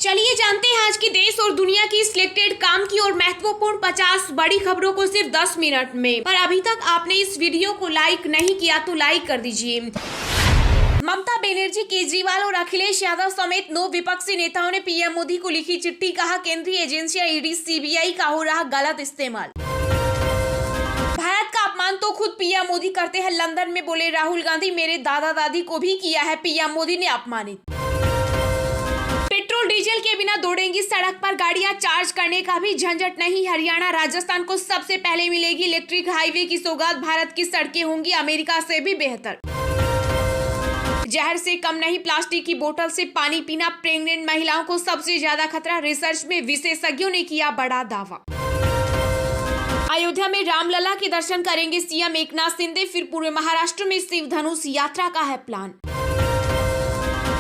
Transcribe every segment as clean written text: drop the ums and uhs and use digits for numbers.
चलिए जानते हैं आज की देश और दुनिया की सिलेक्टेड काम की और महत्वपूर्ण 50 बड़ी खबरों को सिर्फ 10 मिनट में। पर अभी तक आपने इस वीडियो को लाइक नहीं किया तो लाइक कर दीजिए। ममता बनर्जी, केजरीवाल और अखिलेश यादव समेत 9 विपक्षी नेताओं ने पीएम मोदी को लिखी चिट्ठी। कहा केंद्रीय एजेंसियां ईडी सीबीआई का हो रहा गलत इस्तेमाल। भारत का अपमान तो खुद पीएम मोदी करते हैं, लंदन में बोले राहुल गांधी। मेरे दादा दादी को भी किया है पीएम मोदी ने अपमानित। पेट्रोल डीजल के बिना दौड़ेंगी सड़क पर गाड़ियां, चार्ज करने का भी झंझट नहीं। हरियाणा राजस्थान को सबसे पहले मिलेगी इलेक्ट्रिक हाईवे की सौगात। भारत की सड़कें होंगी अमेरिका से भी बेहतर। जहर से कम नहीं, प्लास्टिक की बोतल से पानी पीना प्रेग्नेंट महिलाओं को सबसे ज्यादा खतरा। रिसर्च में विशेषज्ञों ने किया बड़ा दावा। अयोध्या में रामलला के दर्शन करेंगे सीएम एकनाथ शिंदे। फिर पूरे महाराष्ट्र में शिव धनुष यात्रा का है प्लान।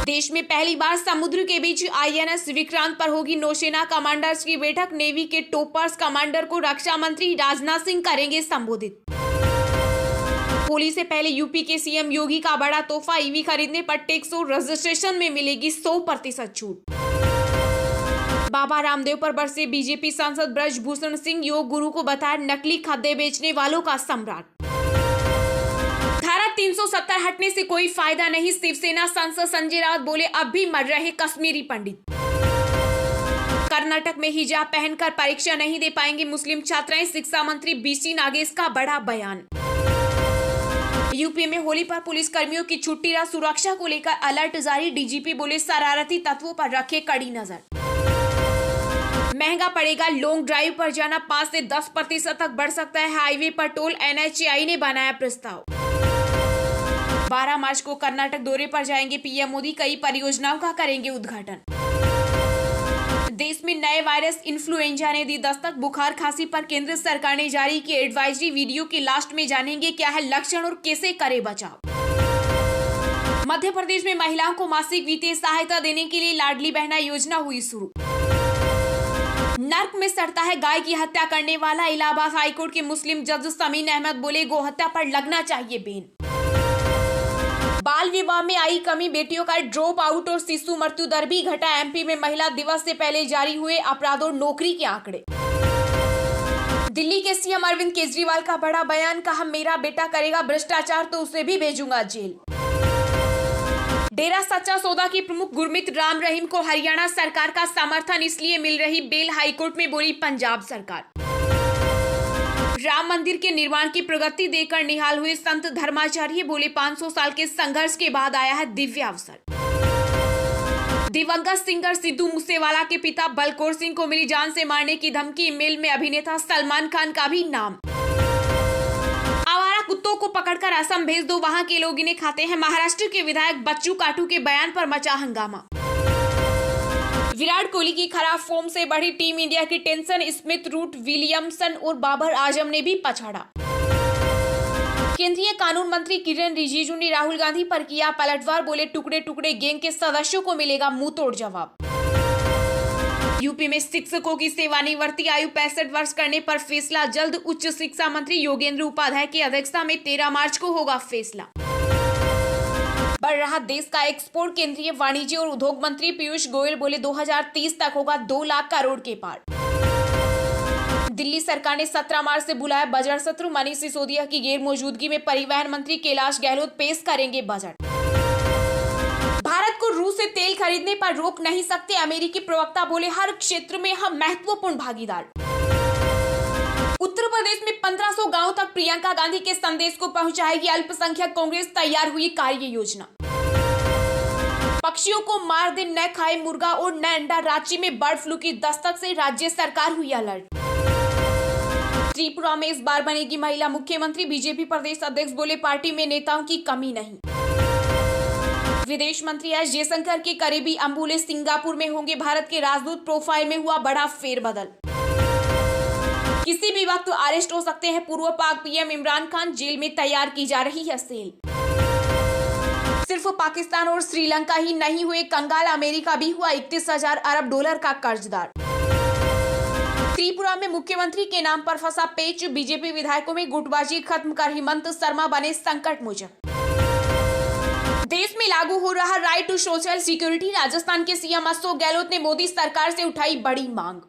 देश में पहली बार समुद्र के बीच आईएनएस विक्रांत पर होगी नौसेना कमांडर्स की बैठक। नेवी के टॉपर्स कमांडर को रक्षा मंत्री राजनाथ सिंह करेंगे संबोधित। होली से पहले यूपी के सीएम योगी का बड़ा तोहफा। ईवी खरीदने पर टैक्स और रजिस्ट्रेशन में मिलेगी 100% छूट। बाबा रामदेव पर बरसे बीजेपी सांसद ब्रजभूषण सिंह। योग गुरु को बताया नकली खाद्य बेचने वालों का सम्राट। धारा 370 हटने से कोई फायदा नहीं, शिवसेना सांसद संजय राउत बोले। अब भी मर रहे कश्मीरी पंडित। कर्नाटक में हिजाब पहनकर परीक्षा नहीं दे पाएंगे मुस्लिम छात्राएं। शिक्षा मंत्री बीसी नागेश का बड़ा बयान। यूपी में होली पर पुलिस कर्मियों की छुट्टी। सुरक्षा को लेकर अलर्ट जारी। डीजीपी बोले शरारती तत्वों पर रखे कड़ी नजर। महंगा पड़ेगा लॉन्ग ड्राइव पर जाना, 5 से 10% तक बढ़ सकता है हाईवे पर टोल। एनएचएआई ने बनाया प्रस्ताव। 12 मार्च को कर्नाटक दौरे पर जाएंगे पीएम मोदी। कई परियोजनाओं का करेंगे उद्घाटन। देश में नए वायरस इन्फ्लुएंजा ने दी दस्तक। बुखार खांसी पर केंद्र सरकार ने जारी की एडवाइजरी। वीडियो के लास्ट में जानेंगे क्या है लक्षण और कैसे करे बचाव। मध्य प्रदेश में महिलाओं को मासिक वित्तीय सहायता देने के लिए लाडली बहना योजना हुई शुरू। नर्क में सड़ता है गाय की हत्या करने वाला। इलाहाबाद हाईकोर्ट के मुस्लिम जज समीन अहमद बोले गौ हत्या पर लगना चाहिए बैन। बाल विवाह में आई कमी, बेटियों का ड्रॉप आउट और शिशु मृत्यु दर भी घटा। एमपी में महिला दिवस से पहले जारी हुए अपराध और नौकरी के आंकड़े। दिल्ली के सीएम अरविंद केजरीवाल का बड़ा बयान। कहा मेरा बेटा करेगा भ्रष्टाचार तो उसे भी भेजूंगा जेल। डेरा सच्चा सौदा के प्रमुख गुरमीत राम रहीम को हरियाणा सरकार का समर्थन, इसलिए मिल रही बेल। हाईकोर्ट में बोली पंजाब सरकार। राम मंदिर के निर्माण की प्रगति देखकर निहाल हुए संत धर्माचार्य बोले 500 साल के संघर्ष के बाद आया है दिव्य अवसर। दिवंगत सिंगर सिद्धू मूसेवाला के पिता बलकौर सिंह को मिली जान से मारने की धमकी। ईमेल में अभिनेता सलमान खान का भी नाम। आवारा कुत्तों को पकड़कर असम भेज दो, वहां के लोग इन्हें खाते हैं। महाराष्ट्र के विधायक बच्चू काटू के बयान पर मचा हंगामा। विराट कोहली की खराब फॉर्म से बढ़ी टीम इंडिया की टेंशन। स्मिथ, रूट, विलियमसन और बाबर आजम ने भी पछाड़ा। केंद्रीय कानून मंत्री किरेन रिजिजू ने राहुल गांधी पर किया पलटवार। बोले टुकड़े टुकड़े गैंग के सदस्यों को मिलेगा मुंहतोड़ जवाब। यूपी में शिक्षकों की सेवानिवृत्ति आयु 65 वर्ष करने पर फैसला जल्द। उच्च शिक्षा मंत्री योगेंद्र उपाध्याय की अध्यक्षता में 13 मार्च को होगा फैसला। बढ़ रहा देश का एक्सपोर्ट। केंद्रीय वाणिज्य और उद्योग मंत्री पीयूष गोयल बोले 2030 तक होगा 2 लाख करोड़ के पार। दिल्ली सरकार ने 17 मार्च से बुलाया बजट सत्र। मनीष सिसोदिया की गैर मौजूदगी में परिवहन मंत्री कैलाश गहलोत पेश करेंगे बजट। भारत को रूस से तेल खरीदने पर रोक नहीं सकते, अमेरिकी प्रवक्ता बोले। हर क्षेत्र में हम महत्वपूर्ण भागीदार। उत्तर प्रदेश में 1500 गांवों तक प्रियंका गांधी के संदेश को पहुंचाएगी अल्पसंख्यक कांग्रेस। तैयार हुई कार्य योजना। पक्षियों को मार दे न खाए मुर्गा और न अंडा। रांची में बर्ड फ्लू की दस्तक से राज्य सरकार हुई अलर्ट। त्रिपुरा में इस बार बनेगी महिला मुख्यमंत्री। बीजेपी प्रदेश अध्यक्ष बोले पार्टी में नेताओं की कमी नहीं। विदेश मंत्री एस जयशंकर के करीबी अंबुले सिंगापुर में होंगे भारत के राजदूत। प्रोफाइल में हुआ बड़ा फेरबदल। किसी भी वक्त अरेस्ट हो सकते हैं पूर्व पाक पीएम इमरान खान। जेल में तैयार की जा रही है सेल। सिर्फ पाकिस्तान और श्रीलंका ही नहीं हुए कंगाल, अमेरिका भी हुआ 31,000 अरब डॉलर का कर्जदार। त्रिपुरा में मुख्यमंत्री के नाम पर फंसा पेच। बीजेपी विधायकों में गुटबाजी खत्म कर हेमंत शर्मा बने संकट मोचक। देश में लागू हो रहा right to social security. Rajasthan के सीएम अशोक गहलोत ने मोदी सरकार से उठाई बड़ी मांग।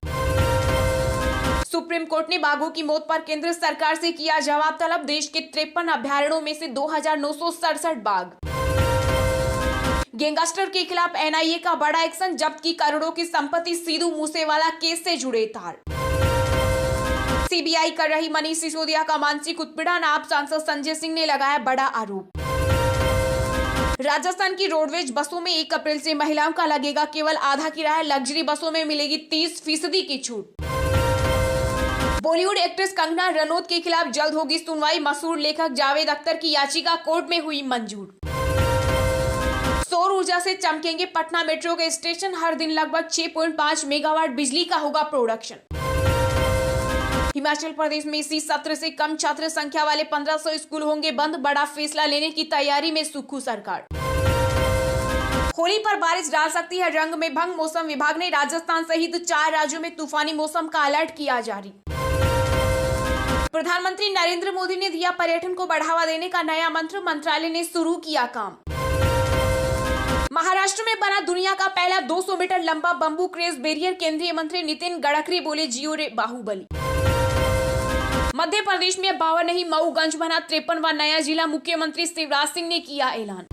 सुप्रीम कोर्ट ने बाघों की मौत पर केंद्र सरकार से किया जवाब तलब। देश के 53 अभ्यारण्यों में से 2967 बाघ। गैंगस्टर के खिलाफ एनआईए का बड़ा एक्शन। जब्त की करोड़ों की संपत्ति। सिद्धू मूसेवाला केस से जुड़े तार। सीबीआई कर रही मनीष सिसोदिया का मानसिक उत्पीड़न। आप सांसद संजय सिंह ने लगाया बड़ा आरोप। राजस्थान की रोडवेज बसों में 1 अप्रैल से महिलाओं का लगेगा केवल आधा किराया। लग्जरी बसों में मिलेगी 30% की छूट। बॉलीवुड एक्ट्रेस कंगना रनौत के खिलाफ जल्द होगी सुनवाई। मशहूर लेखक जावेद अख्तर की याचिका कोर्ट में हुई मंजूर। सौर ऊर्जा से चमकेंगे पटना मेट्रो के स्टेशन। हर दिन लगभग 6.5 मेगावाट बिजली का होगा प्रोडक्शन। हिमाचल प्रदेश में इसी सत्र से कम छात्र संख्या वाले 1500 स्कूल होंगे बंद। बड़ा फैसला लेने की तैयारी में सुक्खू सरकार। होली पर बारिश डाल सकती है रंग में भंग। मौसम विभाग ने राजस्थान सहित 4 राज्यों में तूफानी मौसम का अलर्ट किया जारी। प्रधानमंत्री नरेंद्र मोदी ने दिया पर्यटन को बढ़ावा देने का नया मंत्र। मंत्रालय ने शुरू किया काम। महाराष्ट्र में बना दुनिया का पहला 200 मीटर लंबा बंबू क्रेज बैरियर। केंद्रीय मंत्री नितिन गडकरी बोले जियो रे बाहुबली। मध्य प्रदेश में 52 नहीं मऊगंज बना 53वां नया जिला। मुख्यमंत्री शिवराज सिंह ने किया ऐलान।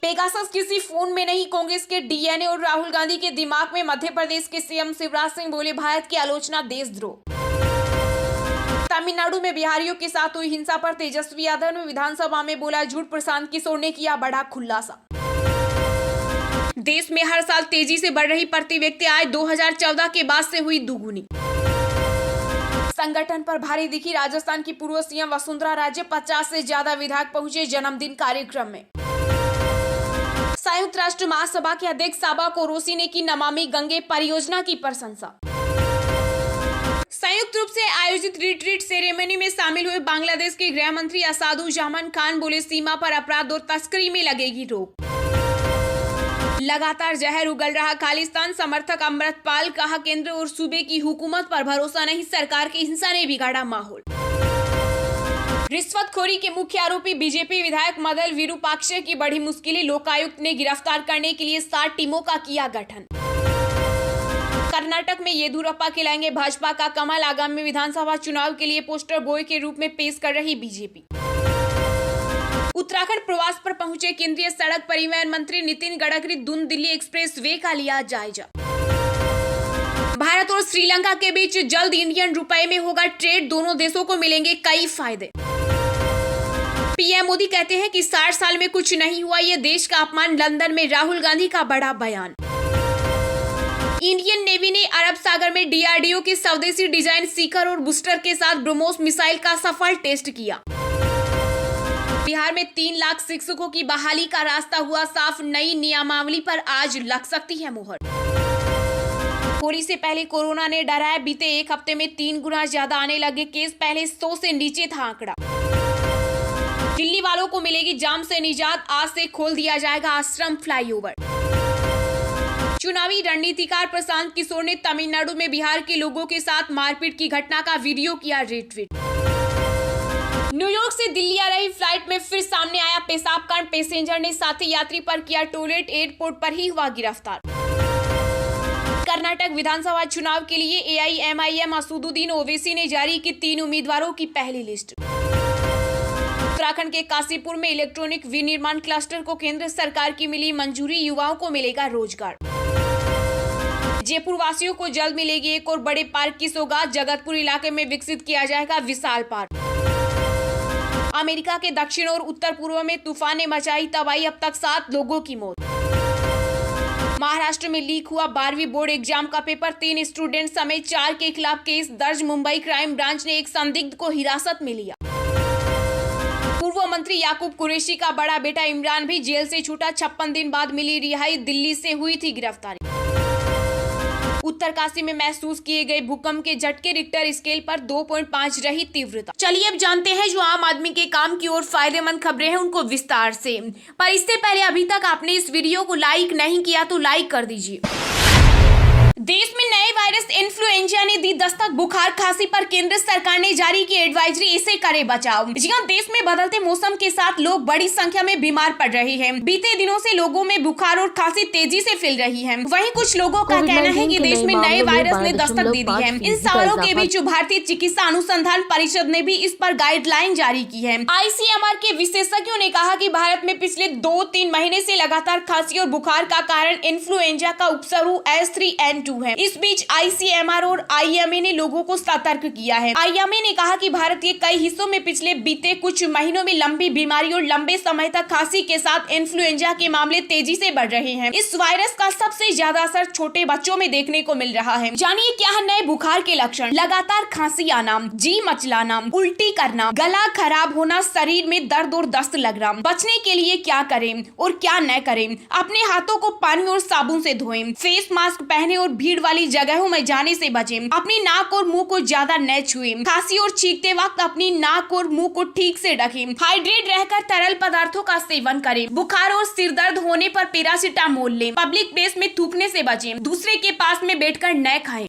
पेगासस किसी फोन में नहीं। कांग्रेस के डीएनए और राहुल गांधी के दिमाग में। मध्य प्रदेश के सीएम शिवराज सिंह बोले भारत की आलोचना देशद्रोह। तमिलनाडु में बिहारियों के साथ हुई हिंसा पर तेजस्वी यादव ने विधानसभा में बोला झूठ। प्रशांत किशोर ने किया बड़ा खुलासा। देश में हर साल तेजी से बढ़ रही प्रति व्यक्ति आय 2014 के बाद से हुई दुगुनी। संगठन पर भारी दिखी राजस्थान की पूर्व सीएम वसुंधरा राजे। 50 से ज्यादा विधायक पहुंचे जन्मदिन कार्यक्रम में। संयुक्त राष्ट्र महासभा के अध्यक्ष साबा कोरोसी ने की नमामि गंगे परियोजना की प्रशंसा। संयुक्त रूप से आयोजित रिट्रीट सेरेमनी में शामिल हुए बांग्लादेश के गृह मंत्री असादुज्जामान खान बोले सीमा पर अपराध और तस्करी में लगेगी रोक। लगातार जहर उगल रहा खालिस्तान। समर्थक अमृतपाल कहा केंद्र और सूबे की हुकूमत पर भरोसा नहीं। सरकार की हिंसा ने बिगाड़ा माहौल। रिश्वतखोरी के मुख्य आरोपी बीजेपी विधायक मदन विरूपाक्षे की बड़ी मुश्किलें। लोकायुक्त ने गिरफ्तार करने के लिए 7 टीमों का किया गठन। कर्नाटक में येदियुरप्पा खिलाएंगे भाजपा का कमल। आगामी विधानसभा चुनाव के लिए पोस्टर बॉय के रूप में पेश कर रही बीजेपी। उत्तराखंड प्रवास पर पहुंचे केंद्रीय सड़क परिवहन मंत्री नितिन गडकरी। दून दिल्ली एक्सप्रेस वे का लिया जायजा। भारत और श्रीलंका के बीच जल्द इंडियन रुपए में होगा ट्रेड। दोनों देशों को मिलेंगे कई फायदे। पीएम मोदी कहते हैं कि 60 साल में कुछ नहीं हुआ ये देश का अपमान। लंदन में राहुल गांधी का बड़ा बयान। इंडियन नेवी ने अरब सागर में डीआरडीओ की स्वदेशी डिजाइन सीकर और बूस्टर के साथ ब्रह्मोस मिसाइल का सफल टेस्ट किया। बिहार में 3 लाख शिक्षकों की बहाली का रास्ता हुआ साफ। नई नियमावली पर आज लग सकती है मुहर। होली से पहले कोरोना ने डराया। बीते 1 हफ्ते में 3 गुना ज्यादा आने लगे केस। पहले 100 से नीचे था आंकड़ा। दिल्ली वालों को मिलेगी जाम से निजात। आज से खोल दिया जाएगा आश्रम फ्लाईओवर। चुनावी रणनीतिकार प्रशांत किशोर ने तमिलनाडु में बिहार के लोगों के साथ मारपीट की घटना का वीडियो किया रिट्वीट। न्यूयॉर्क से दिल्ली आ रही फ्लाइट में फिर सामने आया पेशाब कांड। पैसेंजर ने साथी यात्री पर किया टॉयलेट। एयरपोर्ट पर ही हुआ गिरफ्तार। कर्नाटक विधानसभा चुनाव के लिए एआईएमआईएम असदुद्दीन ओवैसी ने जारी की 3 उम्मीदवारों की पहली लिस्ट। उत्तराखंड के काशीपुर में इलेक्ट्रॉनिक विनिर्माण क्लस्टर को केंद्र सरकार की मिली मंजूरी। युवाओं को मिलेगा रोजगार। जयपुर वासियों को जल्द मिलेगी एक और बड़े पार्क की सौगात। जगतपुर इलाके में विकसित किया जाएगा विशाल पार्क। अमेरिका के दक्षिण और उत्तर पूर्व में तूफान ने मचाई तबाही। अब तक 7 लोगों की मौत। महाराष्ट्र में लीक हुआ 12वीं बोर्ड एग्जाम का पेपर। 3 स्टूडेंट समेत 4 के खिलाफ केस दर्ज। मुंबई क्राइम ब्रांच ने एक संदिग्ध को हिरासत में लिया। पूर्व मंत्री याकूब कुरैशी का बड़ा बेटा इमरान भी जेल से छूटा। 56 दिन बाद मिली रिहाई। दिल्ली से हुई थी गिरफ्तारी। उत्तरकाशी में महसूस किए गए भूकंप के झटके रिक्टर स्केल पर 2.5 रही तीव्रता। चलिए अब जानते हैं जो आम आदमी के काम की और फायदेमंद खबरें हैं उनको विस्तार से। पर इससे पहले अभी तक आपने इस वीडियो को लाइक नहीं किया तो लाइक कर दीजिए। देश में नए वायरस इन्फ्लुएंजा ने दी दस्तक। बुखार खांसी पर केंद्र सरकार ने जारी की एडवाइजरी, इसे करे बचाव। जी हां, देश में बदलते मौसम के साथ लोग बड़ी संख्या में बीमार पड़ रहे हैं। बीते दिनों से लोगों में बुखार और खांसी तेजी से फैल रही है। वहीं कुछ लोगों का कहना है कि देश में नए वायरस ने दस्तक दे दी है। इन सवालों के बीच भारतीय चिकित्सा अनुसंधान परिषद ने भी इस पर गाइडलाइन जारी की है। ICMR के विशेषज्ञों ने कहा कि भारत में पिछले 2-3 महीने से लगातार खांसी और बुखार का कारण इन्फ्लुएंजा का उपसमूह H3N2 है। इस बीच ICMR और IMA ने लोगों को सतर्क किया है। IMA ने कहा कि भारत के कई हिस्सों में पिछले बीते कुछ महीनों में लंबी बीमारी और लंबे समय तक खांसी के साथ इन्फ्लुएंजा के मामले तेजी से बढ़ रहे हैं। इस वायरस का सबसे ज्यादा असर छोटे बच्चों में देखने को मिल रहा है। जानिए क्या है नए बुखार के लक्षण। लगातार खांसी आना, जी मचलाना, उल्टी करना, गला खराब होना, शरीर में दर्द और दस्त लगना। बचने के लिए क्या करें और क्या न करें। अपने हाथों को पानी और साबुन से धोएं। फेस मास्क पहने और भीड़ वाली जगहों में जाने से बचें। अपनी नाक और मुंह को ज्यादा न छुएं। खांसी और छींकते वक्त अपनी नाक और मुंह को ठीक से ढकें। हाइड्रेट रहकर तरल पदार्थों का सेवन करें। बुखार और सिर दर्द होने पर पैरासीटामोल लें। पब्लिक प्लेस में थूकने से बचें। दूसरे के पास में बैठकर न खाएं।